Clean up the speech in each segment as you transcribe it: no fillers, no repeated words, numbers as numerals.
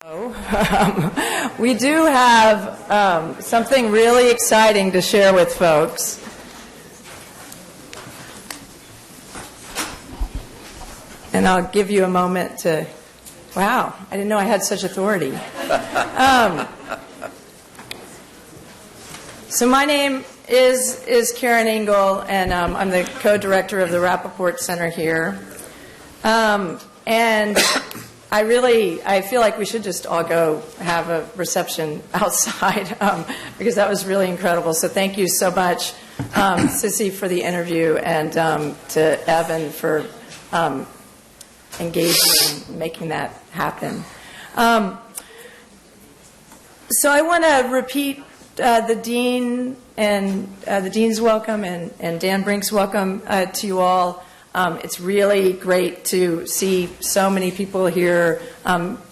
We do have something really exciting to share with folks. And I'll give you a moment to, wow, I didn't know I had such authority. So my name is Karen Engle, and I'm the co-director of the Rapoport Center here. And I feel like we should just all go have a reception outside because that was really incredible. So thank you so much, Sissy, for the interview, and to Evan for engaging and making that happen. So I want to repeat the Dean and the Dean's welcome and Dan Brink's welcome to you all. It's really great to see so many people here,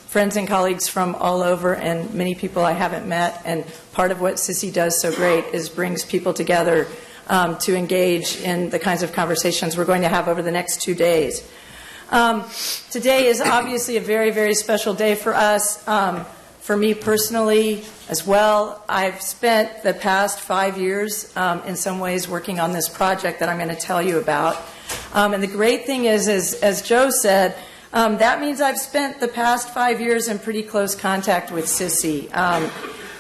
friends and colleagues from all over, and many people I haven't met. And part of what Sissy does so great is brings people together to engage in the kinds of conversations we're going to have over the next 2 days. Today is obviously a very, very special day for us, for me personally as well. I've spent the past 5 years in some ways working on this project that I'm going to tell you about. And the great thing is, as Joe said, that means I've spent the past 5 years in pretty close contact with Sissy.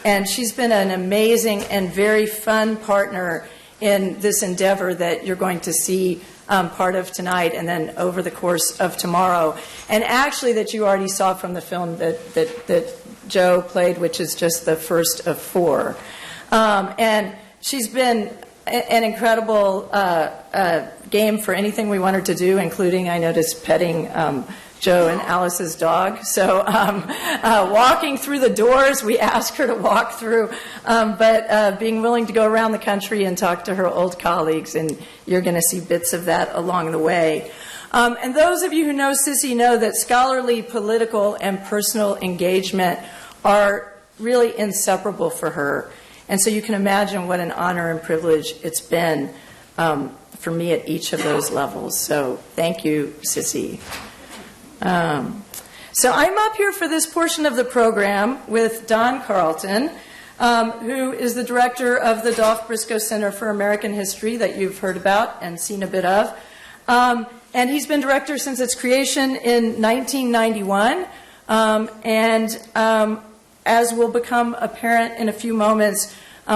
And she's been an amazing and very fun partner in this endeavor that you're going to see part of tonight and then over the course of tomorrow. And actually that you already saw from the film that Joe played, which is just the first of 4. And she's been an incredible game for anything we want her to do, including, I noticed, petting Joe and Alice's dog. So walking through the doors, we asked her to walk through, but being willing to go around the country and talk to her old colleagues, and you're going to see bits of that along the way. And those of you who know Sissy know that scholarly, political, and personal engagement are really inseparable for her. And so you can imagine what an honor and privilege it's been for me at each of those levels. So thank you, Sissy. So I'm up here for this portion of the program with Don Carleton, who is the director of the Dolph Briscoe Center for American History that you've heard about and seen a bit of. And he's been director since its creation in 1991. As will become apparent in a few moments,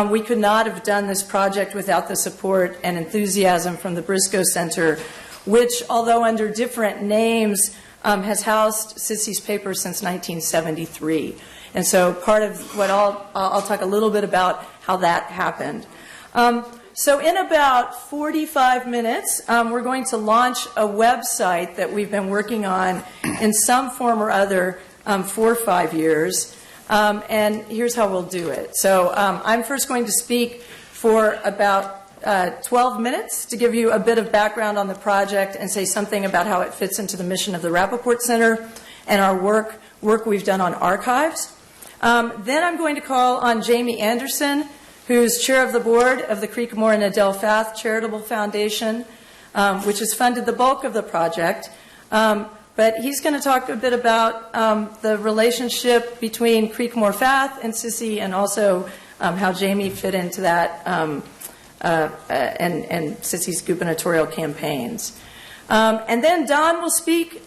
we could not have done this project without the support and enthusiasm from the Briscoe Center, which, although under different names, has housed Sissy's papers since 1973. And so part of what I'll talk a little bit about how that happened. So in about 45 minutes, we're going to launch a website that we've been working on in some form or other for 5 years. And here's how we'll do it. So I'm first going to speak for about 12 minutes to give you a bit of background on the project and say something about how it fits into the mission of the Rapoport Center and our work we've done on archives. Then I'm going to call on Jamie Anderson, who's chair of the board of the Creekmore and Adele Fath Charitable Foundation, which has funded the bulk of the project. But he's going to talk a bit about the relationship between Creekmore Fath and Sissy, and also how Jamie fit into that and Sissy's gubernatorial campaigns. And then Don will speak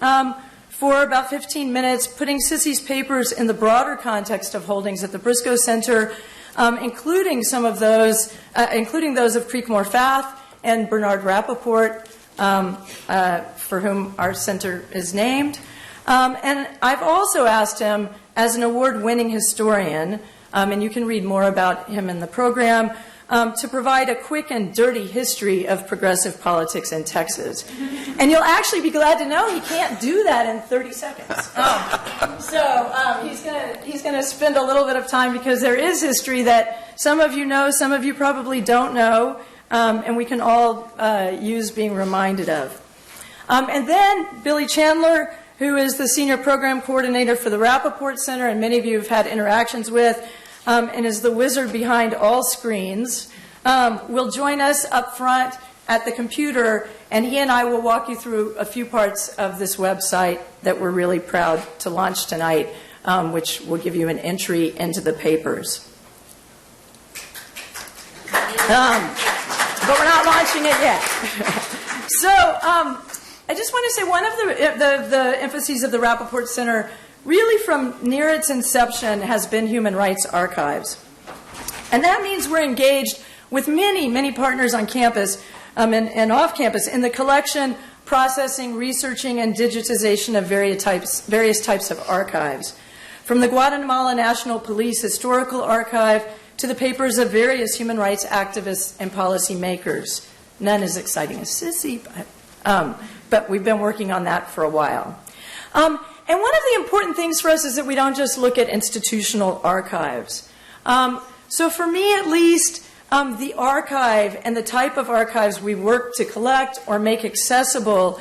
for about 15 minutes, putting Sissy's papers in the broader context of holdings at the Briscoe Center, including some of those, including those of Creekmore Fath and Bernard Rapoport, for whom our center is named. And I've also asked him, as an award-winning historian, and you can read more about him in the program, to provide a quick and dirty history of progressive politics in Texas. And you'll actually be glad to know he can't do that in 30 seconds. He's going to spend a little bit of time, because there is history that some of you know, some of you probably don't know, and we can all use being reminded of. And then Billy Chandler, who is the senior program coordinator for the Rapoport Center, and many of you have had interactions with, and is the wizard behind all screens, will join us up front at the computer, and he and I will walk you through a few parts of this website that we're really proud to launch tonight, which will give you an entry into the papers. But we're not launching it yet. So I just want to say one of the emphases of the Rapoport Center, really from near its inception, has been human rights archives. And that means we're engaged with many, many partners on campus and off campus in the collection, processing, researching, and digitization of various types of archives. From the Guatemala National Police Historical Archive to the papers of various human rights activists and policymakers. None as exciting as Sissy, but we've been working on that for a while. And one of the important things for us is that we don't just look at institutional archives. So for me, at least, the archive and the type of archives we work to collect or make accessible,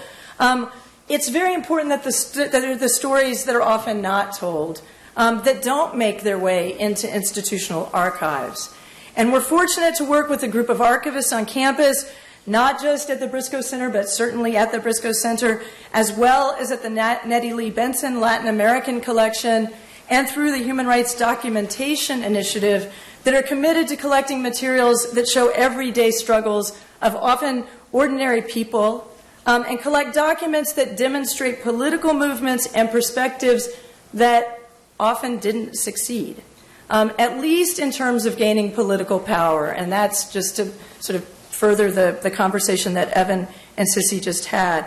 it's very important that the stories that are often not told, that don't make their way into institutional archives. And we're fortunate to work with a group of archivists on campus, not just at the Briscoe Center, but certainly at the Briscoe Center, as well as at the Nettie Lee Benson Latin American Collection, and through the Human Rights Documentation Initiative, that are committed to collecting materials that show everyday struggles of often ordinary people, and collect documents that demonstrate political movements and perspectives that often didn't succeed, at least in terms of gaining political power. And that's just to sort of further the conversation that Evan and Sissy just had.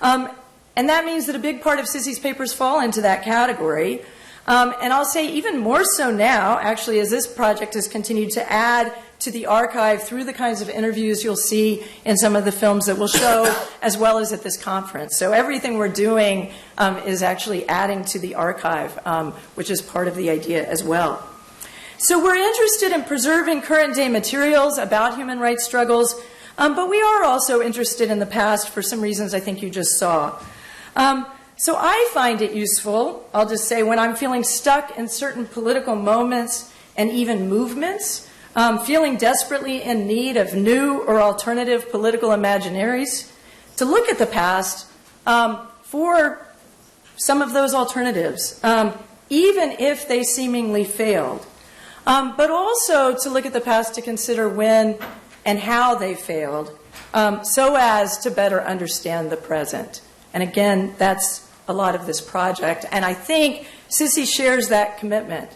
And that means that a big part of Sissy's papers fall into that category. And I'll say even more so now, actually, as this project has continued to add to the archive through the kinds of interviews you'll see in some of the films that we'll show, as well as at this conference. So everything we're doing is actually adding to the archive, which is part of the idea as well. So we're interested in preserving current-day materials about human rights struggles, but we are also interested in the past for some reasons I think you just saw. So I find it useful, I'll just say, when I'm feeling stuck in certain political moments and even movements, feeling desperately in need of new or alternative political imaginaries, to look at the past for some of those alternatives, even if they seemingly failed. But also to look at the past to consider when and how they failed, so as to better understand the present. And again, that's a lot of this project, and I think Sissy shares that commitment.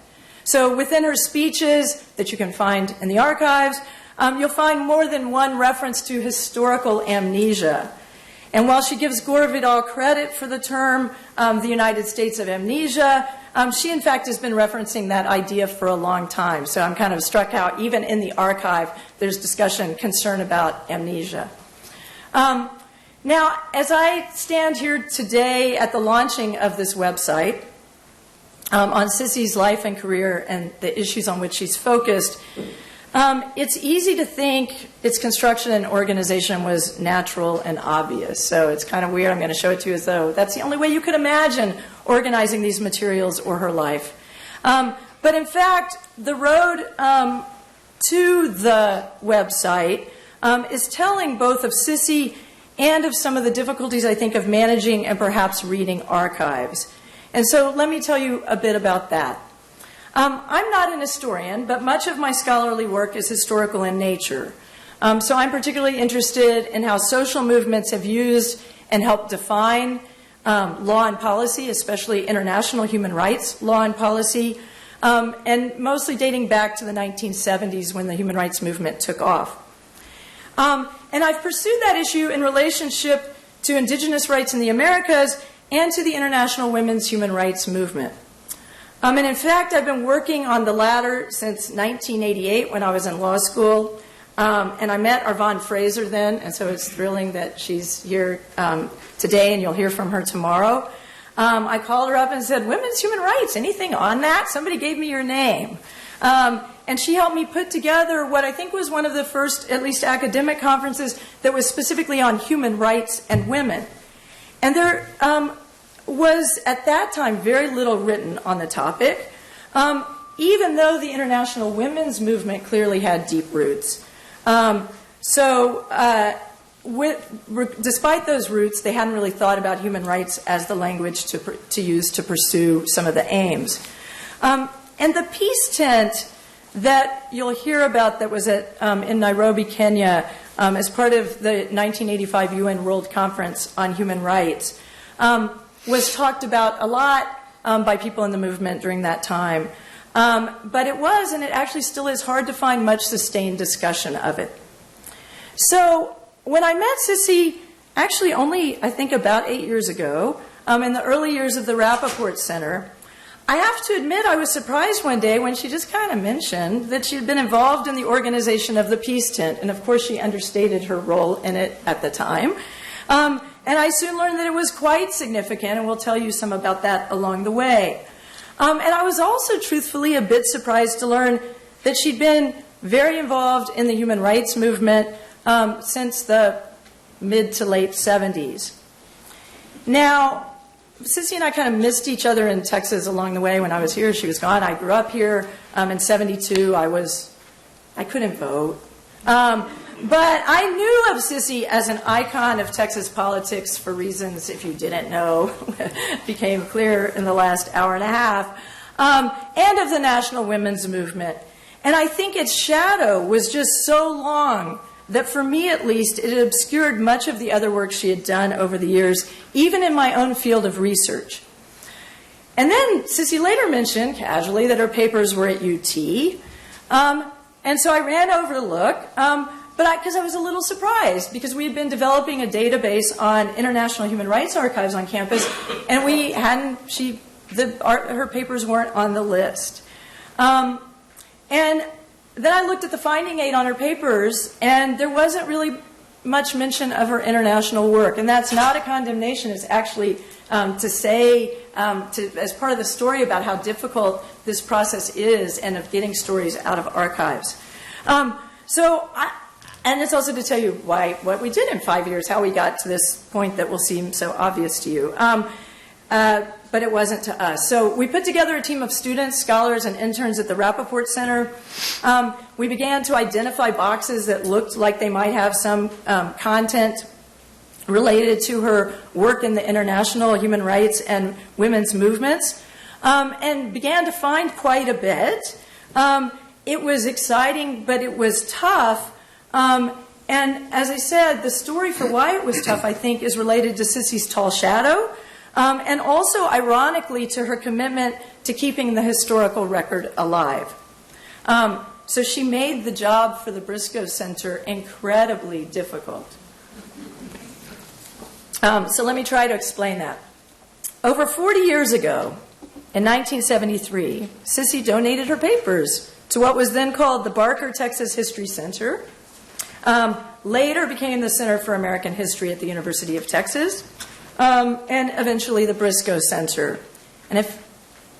So within her speeches that you can find in the archives, you'll find more than one reference to historical amnesia. And while she gives Gore Vidal credit for the term the United States of amnesia, she in fact has been referencing that idea for a long time. So I'm kind of struck out, even in the archive, there's discussion, concern about amnesia. Now, as I stand here today at the launching of this website on Sissy's life and career and the issues on which she's focused, it's easy to think its construction and organization was natural and obvious. So it's kind of weird. I'm going to show it to you as though that's the only way you could imagine organizing these materials or her life. But in fact, the road to the website is telling both of Sissy and of some of the difficulties, I think, of managing and perhaps reading archives. And so let me tell you a bit about that. I'm not an historian, but much of my scholarly work is historical in nature. So I'm particularly interested in how social movements have used and helped define law and policy, especially international human rights law and policy, and mostly dating back to the 1970s when the human rights movement took off. And I've pursued that issue in relationship to indigenous rights in the Americas and to the international women's human rights movement. And in fact, I've been working on the latter since 1988 when I was in law school. And I met Arvon Fraser then, and so it's thrilling that she's here today, and you'll hear from her tomorrow. I called her up and said, women's human rights, anything on that? Somebody gave me your name. And she helped me put together what I think was one of the first, at least academic conferences, that was specifically on human rights and women. And there was, at that time, very little written on the topic, even though the international women's movement clearly had deep roots. So despite those roots, they hadn't really thought about human rights as the language to use to pursue some of the aims. And the peace tent that you'll hear about that was in Nairobi, Kenya, as part of the 1985 UN World Conference on Human Rights, was talked about a lot by people in the movement during that time. But it was, and it actually still is, hard to find much sustained discussion of it. So when I met Sissy, actually only, I think, about 8 years ago, in the early years of the Rapoport Center, I have to admit I was surprised one day when she just kind of mentioned that she had been involved in the organization of the peace tent. And of course, she understated her role in it at the time. And I soon learned that it was quite significant, and we'll tell you some about that along the way. And I was also, truthfully, a bit surprised to learn that she'd been very involved in the human rights movement since the mid to late 70s. Now, Sissy and I kind of missed each other in Texas along the way. When I was here, she was gone. I grew up here. In 72, I couldn't vote. But I knew of Sissy as an icon of Texas politics for reasons, if you didn't know, became clear in the last hour and a half, and of the national women's movement. And I think its shadow was just so long that, for me at least, it obscured much of the other work she had done over the years, even in my own field of research. And then Sissy later mentioned, casually, that her papers were at UT. And so I ran over to look, because I was a little surprised, because we had been developing a database on international human rights archives on campus, and we hadn't, her papers weren't on the list. And then I looked at the finding aid on her papers, and there wasn't really much mention of her international work. And that's not a condemnation. It's actually to say, as part of the story about how difficult this process is and of getting stories out of archives. And it's also to tell you what we did in 5 years, how we got to this point that will seem so obvious to you. But it wasn't to us. So we put together a team of students, scholars, and interns at the Rapoport Center. We began to identify boxes that looked like they might have some content related to her work in the international human rights and women's movements, and began to find quite a bit. It was exciting, but it was tough. And as I said, the story for why it was tough, I think, is related to Sissy's tall shadow, and also, ironically, to her commitment to keeping the historical record alive. So she made the job for the Briscoe Center incredibly difficult. So let me try to explain that. Over 40 years ago, in 1973, Sissy donated her papers to what was then called the Barker Texas History Center, later became the Center for American History at the University of Texas, and eventually the Briscoe Center. And if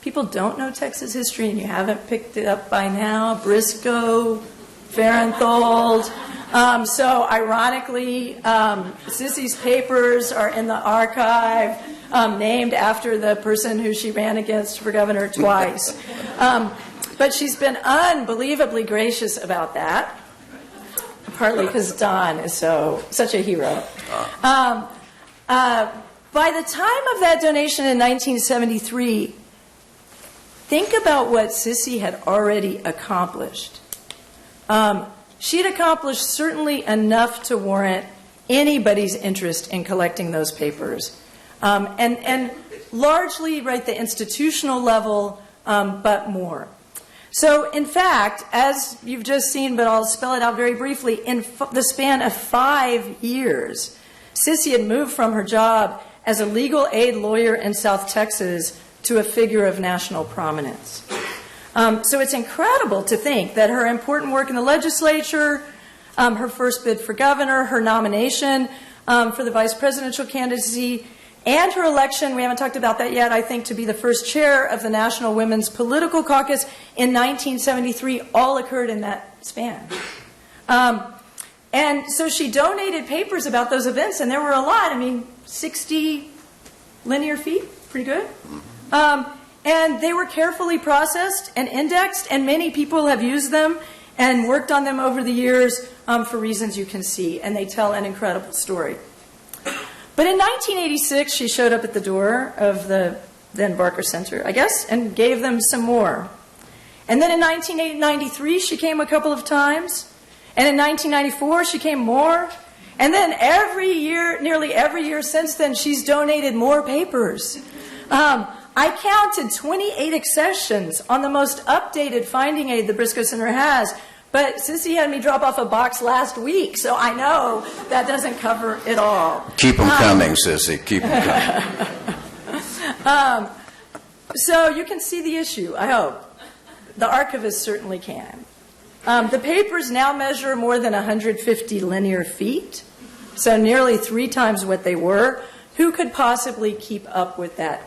people don't know Texas history and you haven't picked it up by now, Briscoe, Farenthold. So ironically, Sissy's papers are in the archive, named after the person who she ran against for governor twice. But she's been unbelievably gracious about that, partly because Don is such a hero. By the time of that donation in 1973, think about what Sissy had already accomplished. She'd accomplished certainly enough to warrant anybody's interest in collecting those papers. And largely, right, the institutional level, but more. So, in fact, as you've just seen, but I'll spell it out very briefly, in the span of 5 years, Sissy had moved from her job as a legal aid lawyer in South Texas to a figure of national prominence. So it's incredible to think that her important work in the legislature, her first bid for governor, her nomination for the vice presidential candidacy, and her election, we haven't talked about that yet, I think, to be the first chair of the National Women's Political Caucus in 1973, all occurred in that span. And so she donated papers about those events, and there were a lot. 60 linear feet, pretty good. And they were carefully processed and indexed, and many people have used them and worked on them over the years for reasons you can see, and they tell an incredible story. But in 1986, she showed up at the door of the then Barker Center, I guess, and gave them some more. And then in 1993, she came a couple of times. And in 1994, she came more. And then every year, nearly every year since then, she's donated more papers. I counted 28 accessions on the most updated finding aid the Briscoe Center has. But Sissy had me drop off a box last week, so I know that doesn't cover it all. Keep them coming, Sissy. Keep them coming. So you can see the issue, I hope. The archivist certainly can. The papers now measure more than 150 linear feet, so nearly 3 times what they were. Who could possibly keep up with that?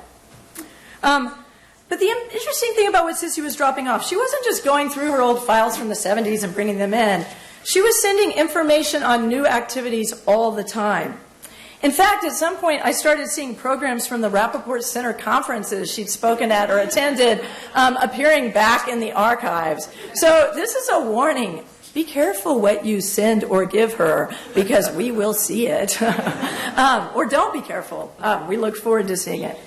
But the interesting thing about what Sissy was dropping off, she wasn't just going through her old files from the 70s and bringing them in. She was sending information on new activities all the time. In fact, at some point, I started seeing programs from the Rapoport Center conferences she'd spoken at or attended appearing back in the archives. So this is a warning. Be careful what you send or give her, because we will see it. Or don't be careful. We look forward to seeing it.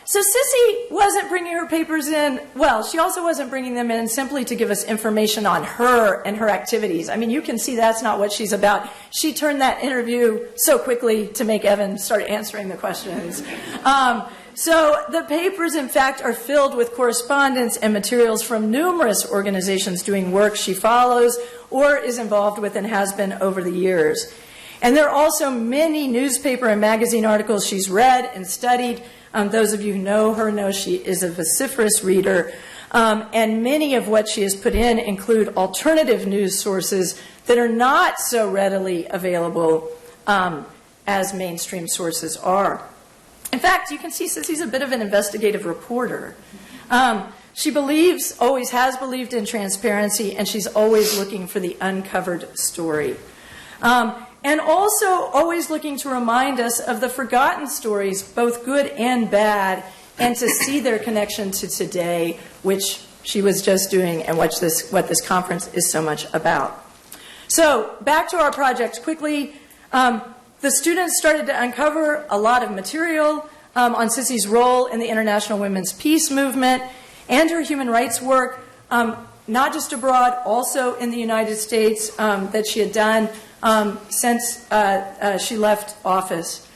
So Sissy wasn't bringing her papers in, well, she also wasn't bringing them in simply to give us information on her and her activities. I mean, you can see that's not what she's about. She turned that interview so quickly to make Evan start answering the questions. So the papers, in fact, are filled with correspondence and materials from numerous organizations doing work she follows or is involved with and has been over the years. And there are also many newspaper and magazine articles she's read and studied. Those of you who know her know she is a vociferous reader. And many of what she has put in include alternative news sources that are not so readily available as mainstream sources are. In fact, you can see Sissy's a bit of an investigative reporter. She believes, always has believed in transparency, and she's always looking for the uncovered story. And also always looking to remind us of the forgotten stories, both good and bad, and to see their connection to today, which she was just doing, and what this conference is so much about. So back to our project quickly. The students started to uncover a lot of material on Sissy's role in the International Women's Peace Movement and her human rights work, not just abroad, also in the United States, that she had done since she left office.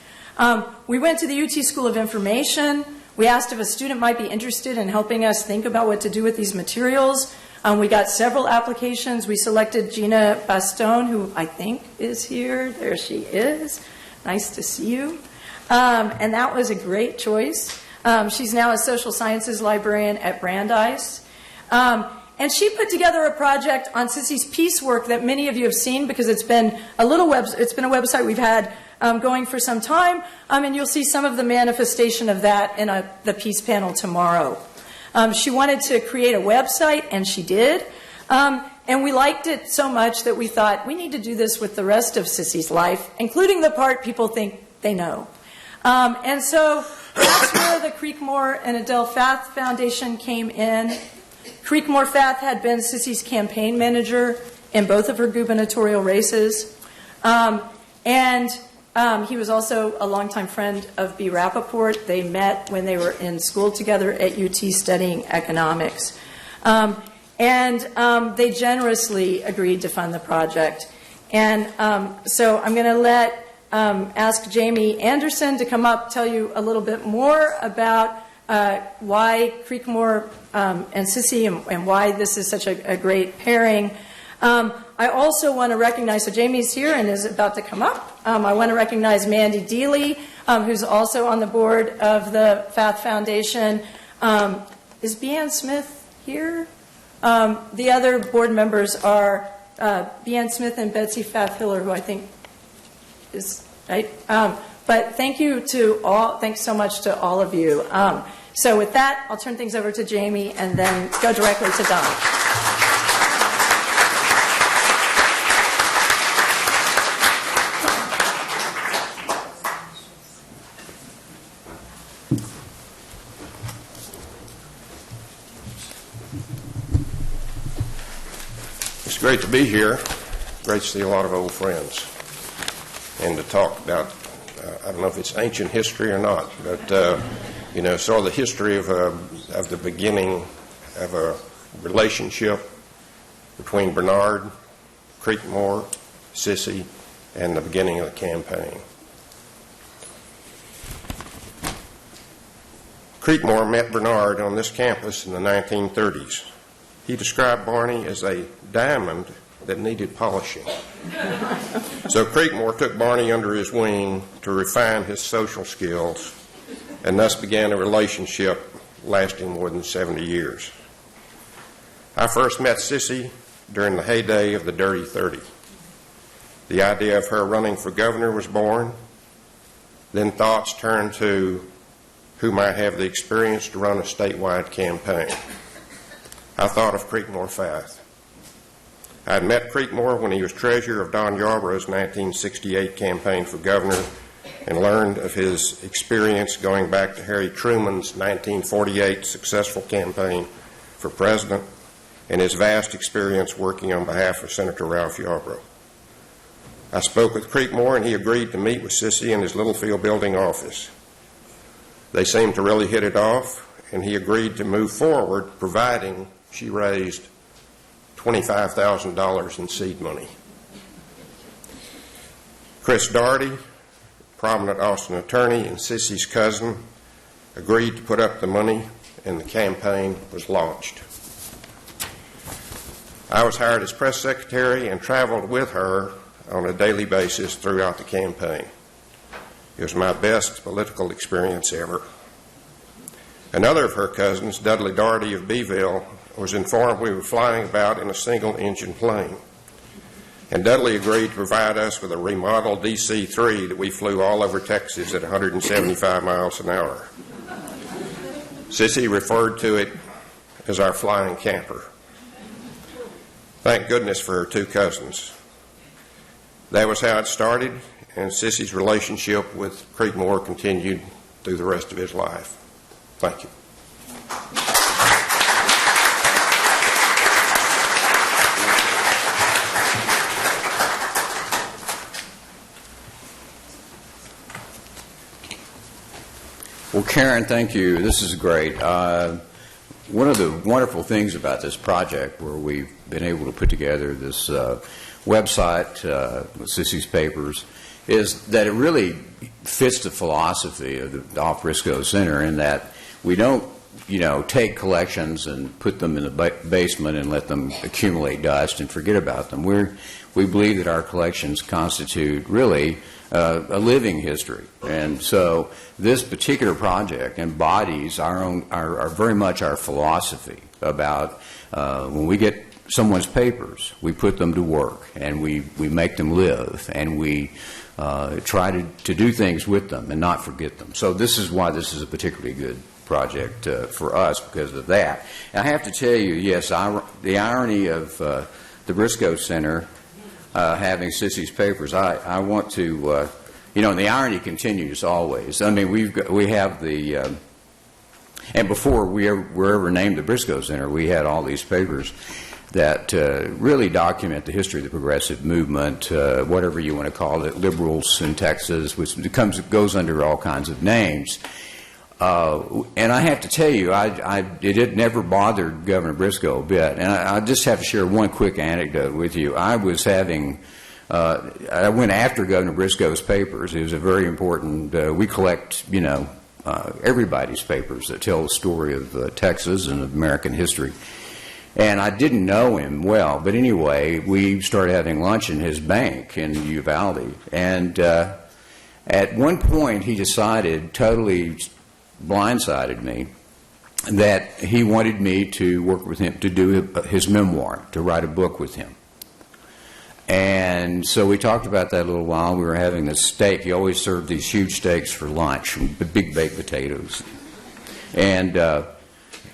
We went to the UT School of Information. We asked if a student might be interested in helping us think about what to do with these materials. We got several applications. We selected Gina Bastone, who I think is here. There she is. Nice to see you. And that was a great choice. She's now a social sciences librarian at Brandeis. And she put together a project on Sissy's peace work that many of you have seen, because it's been a website we've had going for some time, and you'll see some of the manifestation of that in the peace panel tomorrow. She wanted to create a website, and she did. And we liked it so much that we thought, we need to do this with the rest of Sissy's life, including the part people think they know. And so that's where the Creekmore and Adele Fath Foundation came in. Creekmore Fath had been Sissy's campaign manager in both of her gubernatorial races. He was also a longtime friend of B. Rapoport. They met when they were in school together at UT studying economics. They generously agreed to fund the project. And so I'm going to ask Jamie Anderson to come up, tell you a little bit more about why Creekmore and Sissy and why this is such a great pairing. I also want to recognize, so Jamie's here and is about to come up. I want to recognize Mandy Deely, who's also on the board of the Fath Foundation. Is Beanne Smith here? The other board members are Beanne Smith and Betsy Fath-Hiller, who I think is right. But thank you to all. Thanks so much to all of you. So with that, I'll turn things over to Jamie and then go directly to Don. It's great to be here. Great to see a lot of old friends and to talk about, I don't know if it's ancient history or not, but, you know, sort of the history of the beginning of a relationship between Bernard, Creekmore, Sissy, and the beginning of the campaign. Creekmore met Bernard on this campus in the 1930s. He described Barney as a diamond that needed polishing. So Creekmore took Barney under his wing to refine his social skills and thus began a relationship lasting more than 70 years. I first met Sissy during the heyday of the Dirty 30. The idea of her running for governor was born. Then thoughts turned to who might have the experience to run a statewide campaign. I thought of Creekmore fast. I had met Creekmore when he was treasurer of Don Yarborough's 1968 campaign for governor and learned of his experience going back to Harry Truman's 1948 successful campaign for president and his vast experience working on behalf of Senator Ralph Yarborough. I spoke with Creekmore and he agreed to meet with Sissy in his Littlefield building office. They seemed to really hit it off, and he agreed to move forward, providing she raised $25,000 in seed money. Chris Doherty, prominent Austin attorney and Sissy's cousin, agreed to put up the money, and the campaign was launched. I was hired as press secretary and traveled with her on a daily basis throughout the campaign. It was my best political experience ever. Another of her cousins, Dudley Doherty of Beeville, was informed we were flying about in a single-engine plane. And Dudley agreed to provide us with a remodeled DC-3 that we flew all over Texas at 175 miles an hour. Sissy referred to it as our flying camper. Thank goodness for her two cousins. That was how it started, and Sissy's relationship with Creekmore continued through the rest of his life. Thank you. Well, Karen, thank you. This is great. One of the wonderful things about this project, where we've been able to put together this website with Sissy's papers, is that it really fits the philosophy of the Dolph Briscoe Center in that we don't, take collections and put them in the basement and let them accumulate dust and forget about them. We believe that our collections constitute really a living history, and so this particular project embodies our very much our philosophy about when we get someone's papers, we put them to work and we make them live, and we try to do things with them and not forget them. So this is why this is a particularly good project for us, because of that. And I have to tell you, yes, the irony of the Briscoe Center having Sissy's papers, I want to, the irony continues always. I mean, we have the, and before we were ever named the Briscoe Center, we had all these papers that really document the history of the progressive movement, whatever you want to call it, liberals in Texas, which goes under all kinds of names. And I have to tell you, it never bothered Governor Briscoe a bit. And I just have to share one quick anecdote with you. I went after Governor Briscoe's papers. It was a very important, we collect, everybody's papers that tell the story of Texas and of American history. And I didn't know him well, but anyway, we started having lunch in his bank in Uvalde. And at one point, he decided, totally blindsided me, that he wanted me to work with him to do his memoir, to write a book with him. And so we talked about that a little while. We were having this steak. He always served these huge steaks for lunch, big baked potatoes. And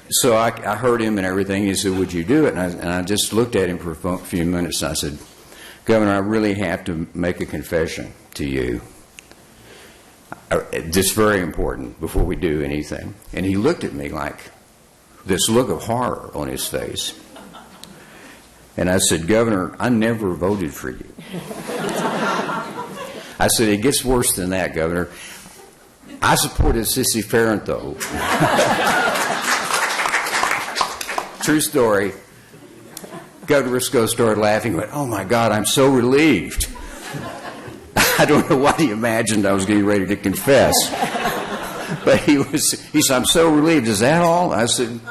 so I heard him and everything. He said, "Would you do it?" And I just looked at him for a few minutes, and I said, "Governor, I really have to make a confession to you. It's very important before we do anything." And he looked at me like this look of horror on his face. And I said, Governor, I never voted for you. I said, it gets worse than that, Governor. I supported Sissy Farenthold. True story. Governor Briscoe started laughing, went, oh my God, I'm so relieved. I don't know what he imagined I was getting ready to confess. But he said, I'm so relieved. Is that all? I said,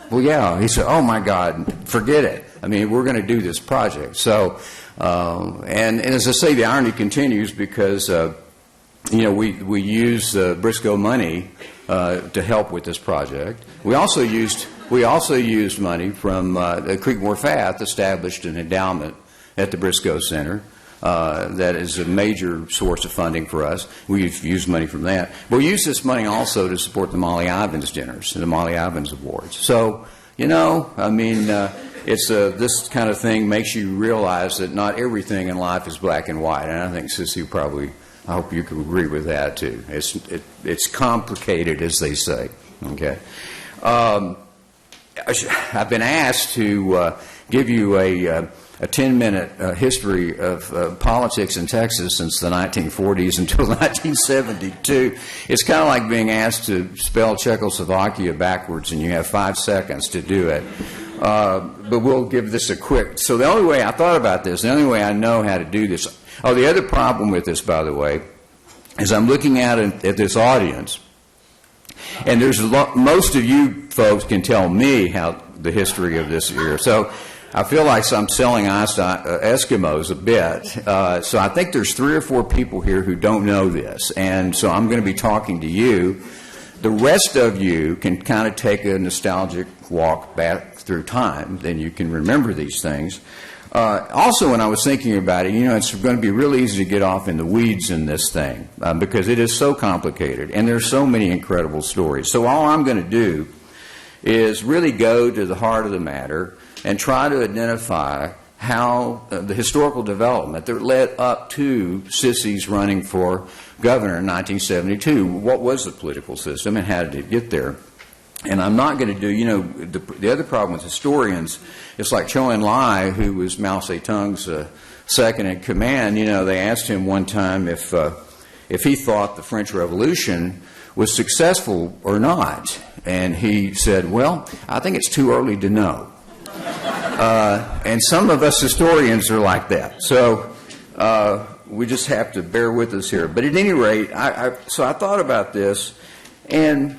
well, yeah. He said, oh my God, forget it. I mean, we're going to do this project. So, and as I say, the irony continues because, we use Briscoe money to help with this project. We also used money from the Creekmore FATH established an endowment at the Briscoe Center that is a major source of funding for us. We've used money from that. But we use this money also to support the Molly Ivins dinners and the Molly Ivins Awards. So, this kind of thing makes you realize that not everything in life is black and white. And I think Sissy I hope you can agree with that too. It's complicated, as they say. Okay. I've been asked to give you a 10-minute history of politics in Texas since the 1940s until 1972. It's kind of like being asked to spell Czechoslovakia backwards, and you have 5 seconds to do it. But we'll give this a quick. So the only way I thought about this, the only way I know how to do this. Oh, the other problem with this, by the way, is I'm looking at this audience. And most of you folks can tell me how the history of this is. So I feel like I'm selling Eskimos a bit. So I think there's 3 or 4 people here who don't know this. And so I'm going to be talking to you. The rest of you can kind of take a nostalgic walk back through time. Then you can remember these things. Also, when I was thinking about it, it's going to be really easy to get off in the weeds in this thing because it is so complicated and there's so many incredible stories. So all I'm going to do is really go to the heart of the matter and try to identify how the historical development that led up to Sissy's running for governor in 1972. What was the political system and how did it get there? And I'm not going to do, the other problem with historians, it's like Chou En-lai, who was Mao Zedong's second in command. They asked him one time if he thought the French Revolution was successful or not. And he said, well, I think it's too early to know. And some of us historians are like that. So we just have to bear with us here. But at any rate, so I thought about this, and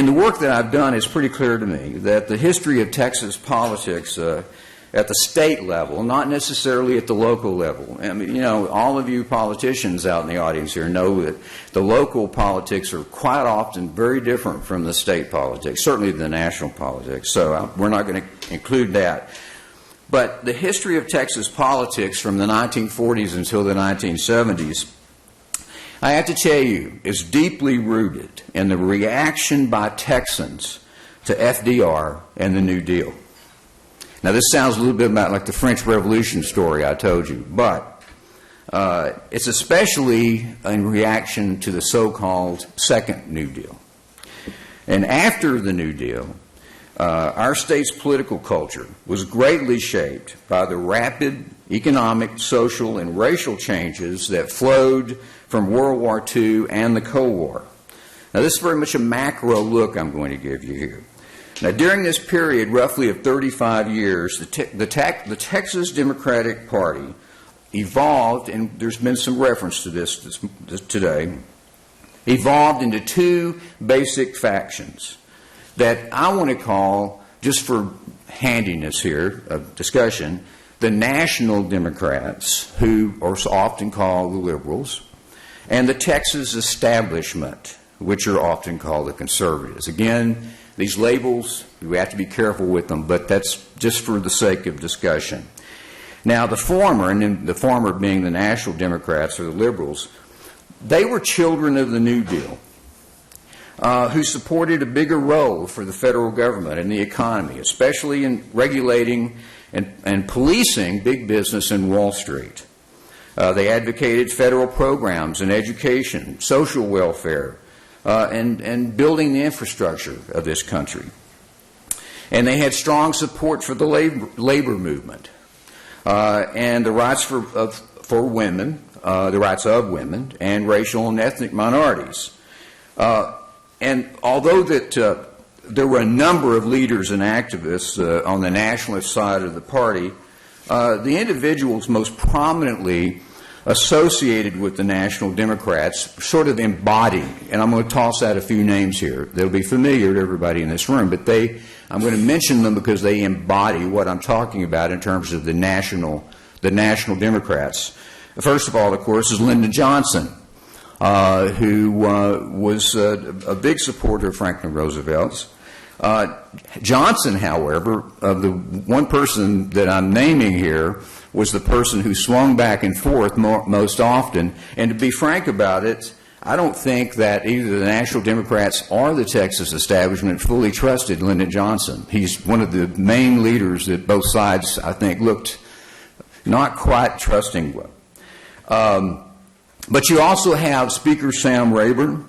the work that I've done is pretty clear to me that the history of Texas politics at the state level, not necessarily at the local level. I mean, all of you politicians out in the audience here know that the local politics are quite often very different from the state politics, certainly the national politics. So we're not going to include that. But the history of Texas politics from the 1940s until the 1970s, I have to tell you, is deeply rooted in the reaction by Texans to FDR and the New Deal. Now, this sounds a little bit about like the French Revolution story I told you, but it's especially in reaction to the so-called Second New Deal. And after the New Deal, our state's political culture was greatly shaped by the rapid economic, social, and racial changes that flowed from World War II and the Cold War. Now, this is very much a macro look I'm going to give you here. Now, during this period, roughly of 35 years, the Texas Democratic Party evolved, and there's been some reference to this today, evolved into 2 basic factions that I want to call, just for handiness here of discussion, the National Democrats, who are often called the liberals, and the Texas establishment, which are often called the conservatives. Again, these labels, we have to be careful with them, but that's just for the sake of discussion. Now, the former, and then the former being the National Democrats or the liberals, they were children of the New Deal, who supported a bigger role for the federal government and the economy, especially in regulating and policing big business in Wall Street. They advocated federal programs in education, social welfare, and building the infrastructure of this country. And they had strong support for the labor movement. and the rights for women, the rights of women, and racial and ethnic minorities. And although that there were a number of leaders and activists on the nationalist side of the party, the individuals most prominently associated with the National Democrats sort of embodied, and I'm going to toss out a few names here. They'll be familiar to everybody in this room, but I'm going to mention them because they embody what I'm talking about in terms of the National Democrats. First of all, of course, is Lyndon Johnson, who was a big supporter of Franklin Roosevelt's. Johnson, however, the one person that I'm naming here was the person who swung back and forth most often. And to be frank about it, I don't think that either the National Democrats or the Texas establishment fully trusted Lyndon Johnson. He's one of the main leaders that both sides, I think, looked not quite trusting with. But you also have Speaker Sam Rayburn,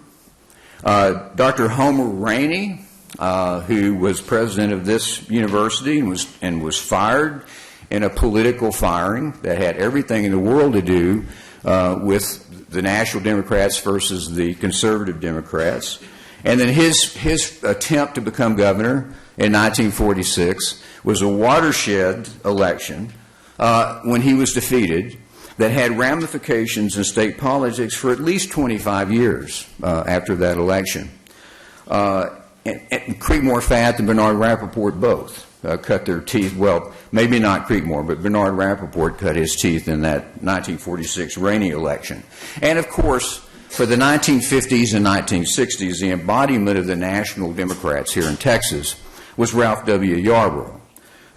Dr. Homer Rainey, who was president of this university and was fired in a political firing that had everything in the world to do with the National Democrats versus the conservative Democrats. And then his attempt to become governor in 1946 was a watershed election when he was defeated that had ramifications in state politics for at least 25 years after that election. And Creekmore Fath and Bernard Rapoport both cut their teeth. Well, maybe not Creekmore, but Bernard Rapoport cut his teeth in that 1946 Rainey election. And of course, for the 1950s and 1960s, the embodiment of the National Democrats here in Texas was Ralph W. Yarborough,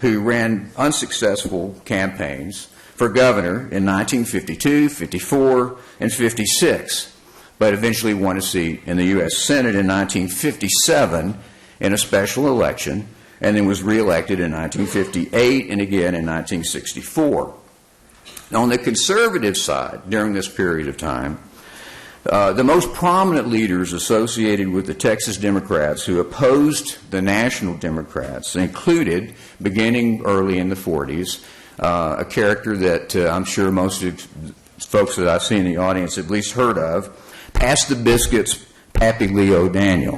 who ran unsuccessful campaigns for governor in 1952, 54, and 56. But eventually won a seat in the U.S. Senate in 1957 in a special election, and then was reelected in 1958 and again in 1964. Now, on the conservative side, during this period of time, the most prominent leaders associated with the Texas Democrats who opposed the National Democrats included, beginning early in the 40s, a character that I'm sure most of folks that I see in the audience at least heard of, Pass the Biscuits, Pappy Leo Daniel,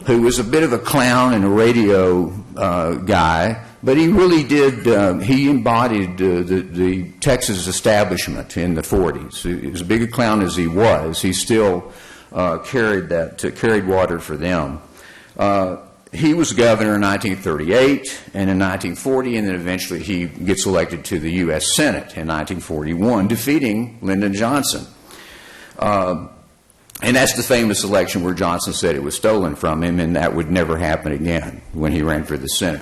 who was a bit of a clown and a radio guy, but he really did, he embodied the Texas establishment in the 40s. As big a clown as he was, he still carried water for them. He was governor in 1938 and in 1940, and then eventually he gets elected to the U.S. Senate in 1941, defeating Lyndon Johnson. And that's the famous election where Johnson said it was stolen from him, and that would never happen again when he ran for the Senate.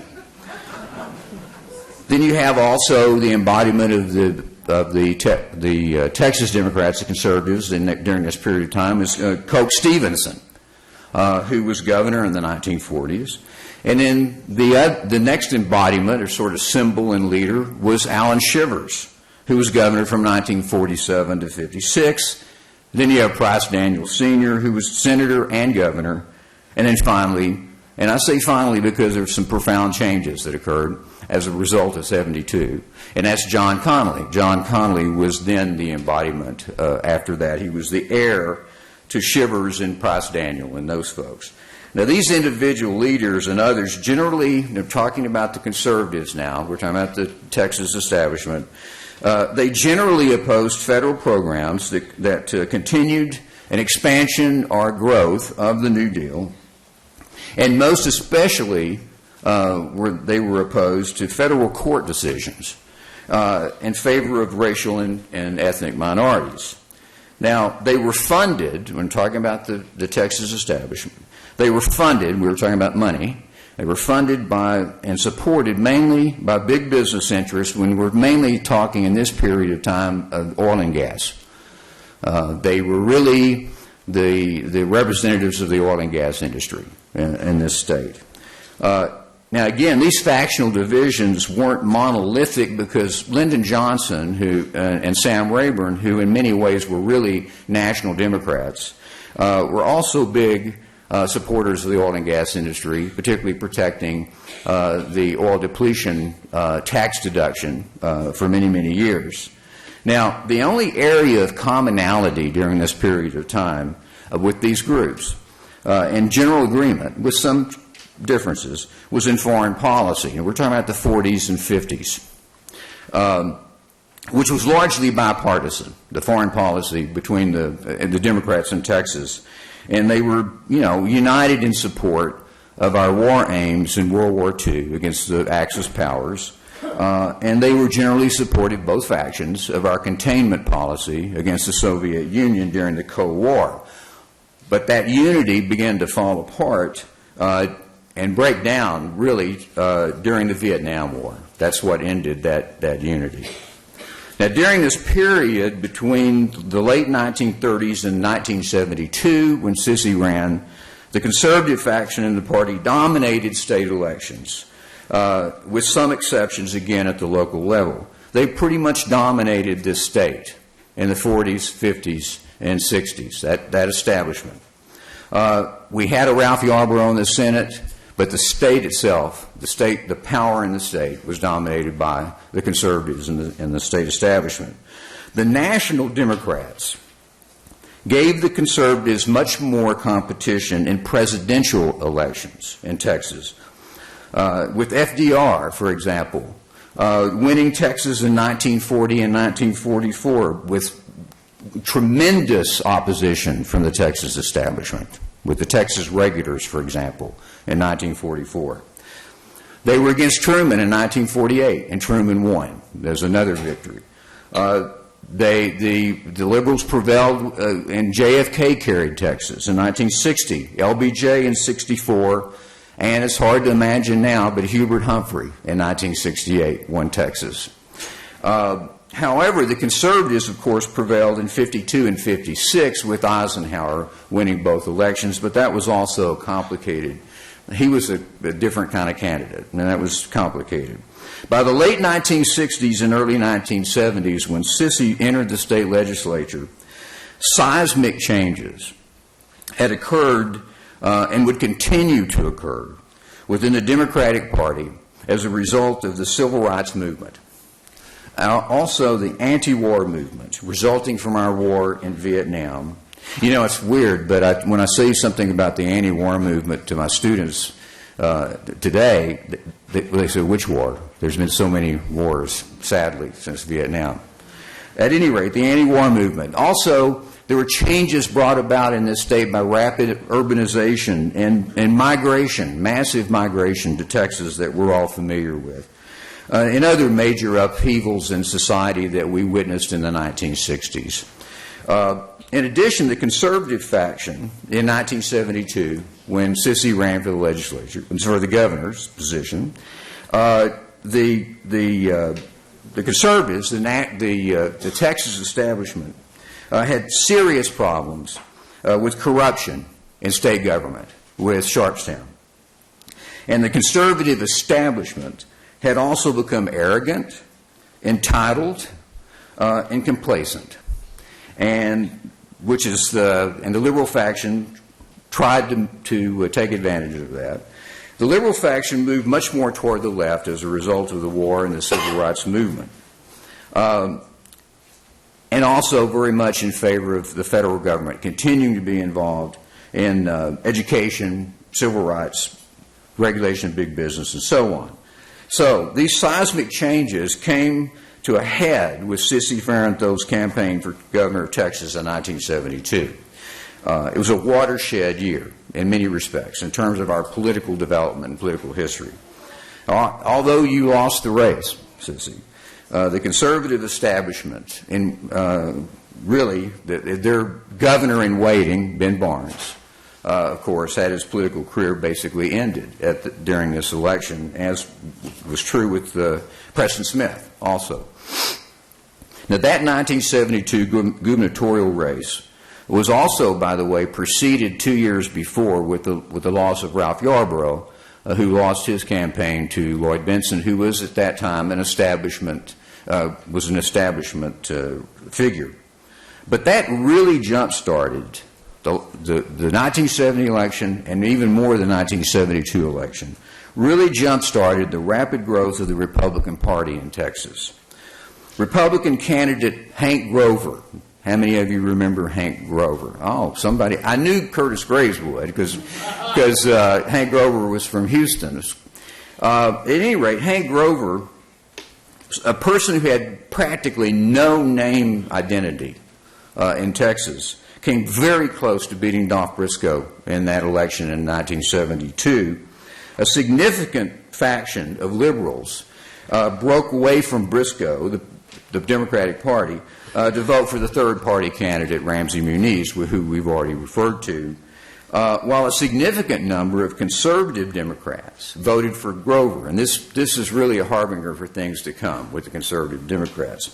Then you have also the embodiment of the Texas Democrats, the conservatives, during this period of time is Coke Stevenson, who was governor in the 1940s. And then the next embodiment, or sort of symbol and leader, was Allen Shivers, who was governor from 1947 to 56. Then you have Price Daniels Sr., who was senator and governor. And then finally, and I say finally because there's some profound changes that occurred as a result of 72, and that's John Connally. John Connally was then the embodiment after that. He was the heir to Shivers and Price Daniel and those folks. Now, these individual leaders and others generally, they're talking about the conservatives now, we're talking about the Texas establishment, they generally opposed federal programs that continued an expansion or growth of the New Deal, and most especially they were opposed to federal court decisions in favor of racial and ethnic minorities. Now, they were funded, when talking about the Texas establishment, they were funded, we were talking about money, they were funded by and supported mainly by big business interests when we're mainly talking in this period of time of oil and gas. They were really the representatives of the oil and gas industry in this state. Now, again, these factional divisions weren't monolithic because Lyndon Johnson and Sam Rayburn, who in many ways were really national Democrats, were also big supporters of the oil and gas industry, particularly protecting the oil depletion tax deduction for many, many years. Now, the only area of commonality during this period of time with these groups, in general agreement, with some differences, was in foreign policy. And we're talking about the 40s and 50s, which was largely bipartisan, the foreign policy between the Democrats in Texas. And they were, united in support of our war aims in World War II against the Axis powers. And they were generally supportive, both factions, of our containment policy against the Soviet Union during the Cold War. But that unity began to fall apart and break down, really, during the Vietnam War. That's what ended that unity. Now, during this period between the late 1930s and 1972, when Sissy ran, the conservative faction in the party dominated state elections, with some exceptions, again, at the local level. They pretty much dominated this state in the 40s, 50s, and 60s, that establishment. We had a Ralph Yarborough in the Senate, but the state itself, the power in the state was dominated by the conservatives in the state establishment. The National Democrats gave the conservatives much more competition in presidential elections in Texas. With FDR, for example, winning Texas in 1940 and 1944 with tremendous opposition from the Texas establishment, with the Texas regulars, for example, in 1944. They were against Truman in 1948, and Truman won. There's another victory. The liberals prevailed, and JFK carried Texas in 1960, LBJ in 64, and it's hard to imagine now, but Hubert Humphrey in 1968 won Texas. However, the conservatives, of course, prevailed in 52 and 56 with Eisenhower winning both elections, but that was also complicated. He was a different kind of candidate, and that was complicated. By the late 1960s and early 1970s, when Sissy entered the state legislature, seismic changes had occurred and would continue to occur within the Democratic Party as a result of the civil rights movement. Also, the anti-war movement resulting from our war in Vietnam. It's weird, but when I say something about the anti-war movement to my students today, they say, which war? There's been so many wars, sadly, since Vietnam. At any rate, the anti-war movement. Also, there were changes brought about in this state by rapid urbanization and migration, massive migration to Texas that we're all familiar with. And other major upheavals in society that we witnessed in the 1960s. In addition, the conservative faction in 1972, when Sissy ran for the legislature, for the governor's position, the conservatives, the Texas establishment, had serious problems with corruption in state government, with Sharpstown. And the conservative establishment had also become arrogant, entitled, and complacent, and the liberal faction tried to take advantage of that. The liberal faction moved much more toward the left as a result of the war and the civil rights movement, and also very much in favor of the federal government continuing to be involved in education, civil rights, regulation of big business, and so on. So these seismic changes came to a head with Sissy Farenthold's campaign for governor of Texas in 1972. It was a watershed year in many respects in terms of our political development and political history. Although you lost the race, Sissy, the conservative establishment, really their governor-in-waiting, Ben Barnes, of course, had his political career basically ended during this election, as was true with Preston Smith also. Now, that 1972 gubernatorial race was also, by the way, preceded 2 years before with the loss of Ralph Yarborough, who lost his campaign to Lloyd Bentsen, who was at that time an establishment figure. But that really jump-started the 1970 election and even more the 1972 election really jump-started the rapid growth of the Republican Party in Texas. Republican candidate Hank Grover. How many of you remember Hank Grover? Oh, somebody. I knew Curtis Graves would because Hank Grover was from Houston. At any rate, Hank Grover, a person who had practically no name identity in Texas, came very close to beating Dolph Briscoe in that election in 1972. A significant faction of liberals broke away from Briscoe, the Democratic Party, to vote for the third-party candidate, Ramsey Muniz, who we've already referred to, while a significant number of conservative Democrats voted for Grover. And this is really a harbinger for things to come with the conservative Democrats.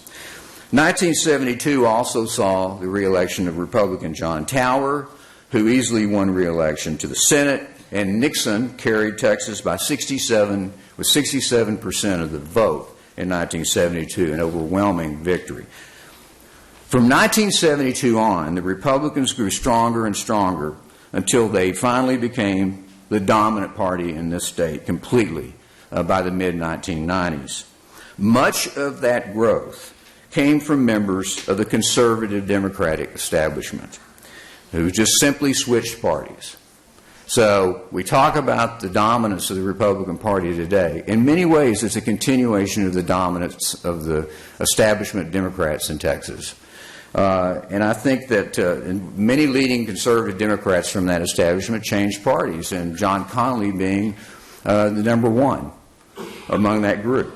1972 also saw the re-election of Republican John Tower, who easily won re-election to the Senate, and Nixon carried Texas by 67% of the vote in 1972, an overwhelming victory. From 1972 on, the Republicans grew stronger and stronger until they finally became the dominant party in this state completely by the mid-1990s. Much of that growth came from members of the conservative Democratic establishment who just simply switched parties. So we talk about the dominance of the Republican Party today. In many ways, it's a continuation of the dominance of the establishment Democrats in Texas. And I think that many leading conservative Democrats from that establishment changed parties, and John Connally being the number one among that group.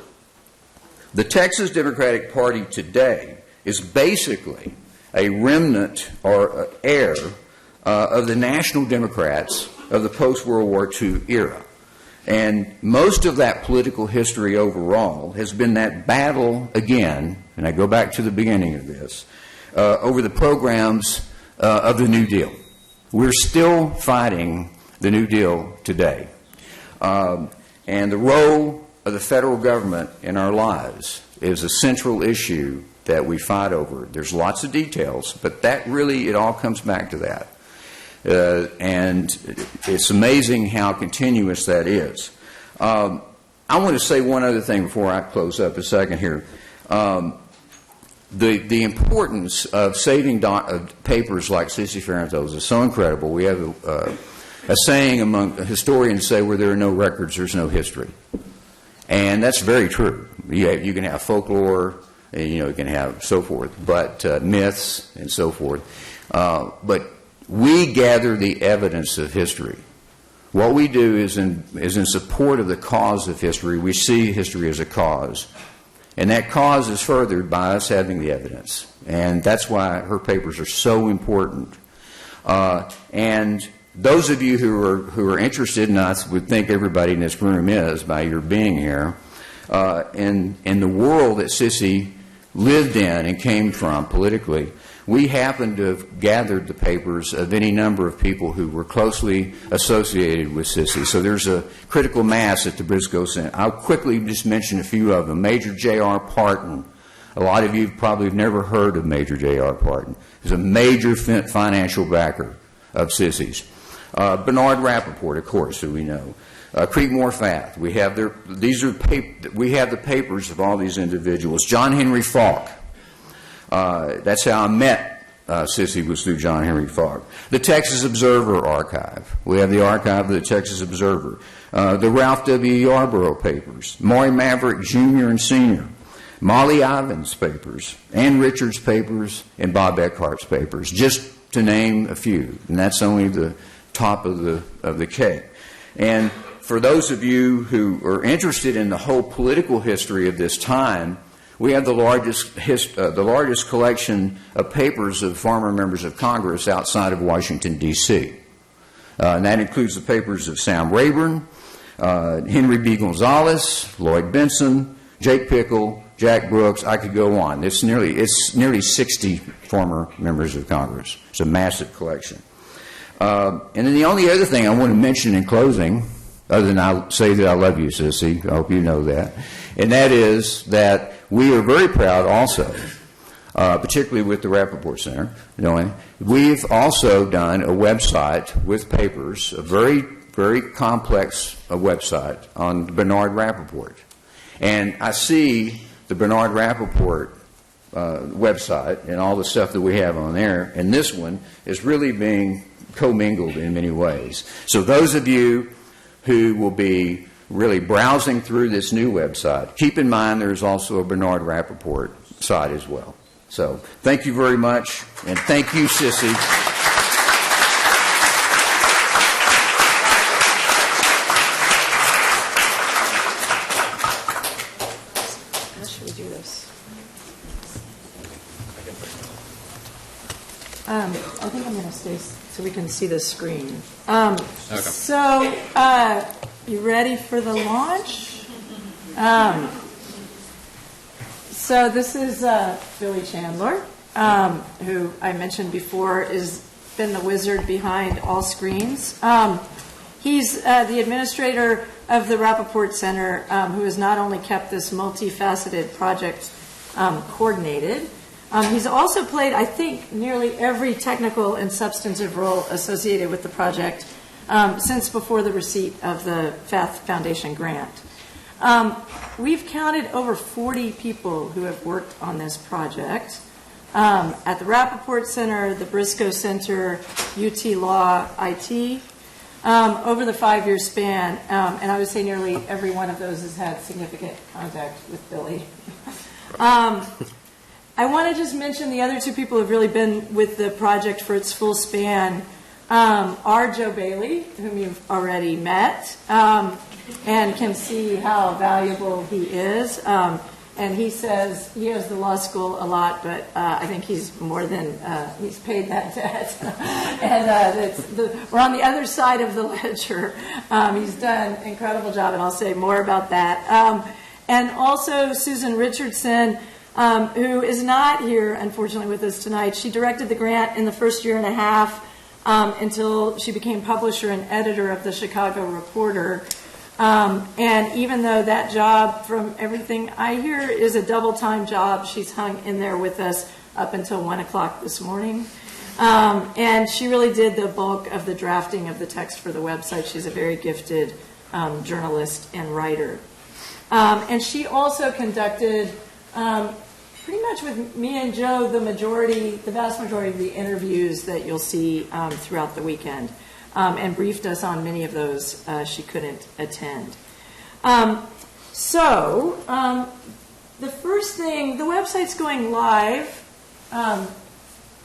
The Texas Democratic Party today is basically a remnant or heir of the National Democrats of the post-World War II era. And most of that political history overall has been that battle again, and I go back to the beginning of this, over the programs of the New Deal. We're still fighting the New Deal today. And the role of the federal government in our lives is a central issue that we fight over. There's lots of details, but that really, it all comes back to that. And it's amazing how continuous that is. I want to say one other thing before I close up a second here. The importance of saving papers like Sissy Farentholds is so incredible. We have a saying among historians say where there are no records, there's no history. And that's very true. You can have folklore, you can have so forth, but myths and so forth. But we gather the evidence of history. What we do is in support of the cause of history. We see history as a cause. And that cause is furthered by us having the evidence. And that's why her papers are so important. And those of you who are interested, and I would think everybody in this room is by your being here, in the world that Sissy lived in and came from politically, we happen to have gathered the papers of any number of people who were closely associated with Sissy. So there's a critical mass at the Briscoe Center. I'll quickly just mention a few of them. Major J.R. Parton. A lot of you probably have never heard of Major J.R. Parton. He's a major financial backer of Sissy's. Bernard Rapoport, of course, who we know. Creekmore Fath. We have the papers of all these individuals. John Henry Falk. That's how I met Sissy, was through John Henry Falk. The Texas Observer Archive. We have the archive of the Texas Observer. The Ralph W. Yarborough papers. Maury Maverick Jr. and Sr. Molly Ivins papers. Ann Richards papers. And Bob Eckhart's papers, just to name a few. And that's only the top of the cake. And for those of you who are interested in the whole political history of this time, we have the largest collection of papers of former members of Congress outside of Washington, D.C. And that includes the papers of Sam Rayburn, Henry B. Gonzalez, Lloyd Benson, Jake Pickle, Jack Brooks. I could go on. It's nearly 60 former members of Congress. It's a massive collection. And then the only other thing I want to mention in closing, other than I'll say that I love you, Sissy, I hope you know that, and that is that we are very proud also particularly with the Rapoport Center. We've also done a website with papers, a very, very complex website on Bernard Rapoport. And I see the Bernard Rapoport website and all the stuff that we have on there, and this one is really being commingled in many ways. So those of you who will be really browsing through this new website, keep in mind there's also a Bernard Rapoport site as well. So thank you very much, and thank you, Sissy. How should we do this? I think I'm going to stay so we can see the screen. Okay. So, you ready for the launch? So this is Billy Chandler, who I mentioned before has been the wizard behind all screens. He's the administrator of the Rapoport Center, who has not only kept this multifaceted project coordinated, he's also played, I think, nearly every technical and substantive role associated with the project since before the receipt of the FATH Foundation grant. We've counted over 40 people who have worked on this project at the Rapoport Center, the Briscoe Center, UT Law, IT, over the 5-year span, and I would say nearly every one of those has had significant contact with Billy. I want to just mention the other two people who have really been with the project for its full span are Joe Bailey, whom you've already met, and can see how valuable he is. And he says he owes the law school a lot, but I think he's more than, he's paid that debt. And we're on the other side of the ledger. He's done an incredible job, and I'll say more about that. And also Susan Richardson, who is not here, unfortunately, with us tonight. She directed the grant in the first year and a half until she became publisher and editor of the Chicago Reporter. And even though that job, from everything I hear, is a double-time job, she's hung in there with us up until 1 o'clock this morning. And she really did the bulk of the drafting of the text for the website. She's a very gifted journalist and writer. And she also conducted, pretty much with me and Joe, the vast majority of the interviews that you'll see throughout the weekend. And briefed us on many of those she couldn't attend. So the first thing, the website's going live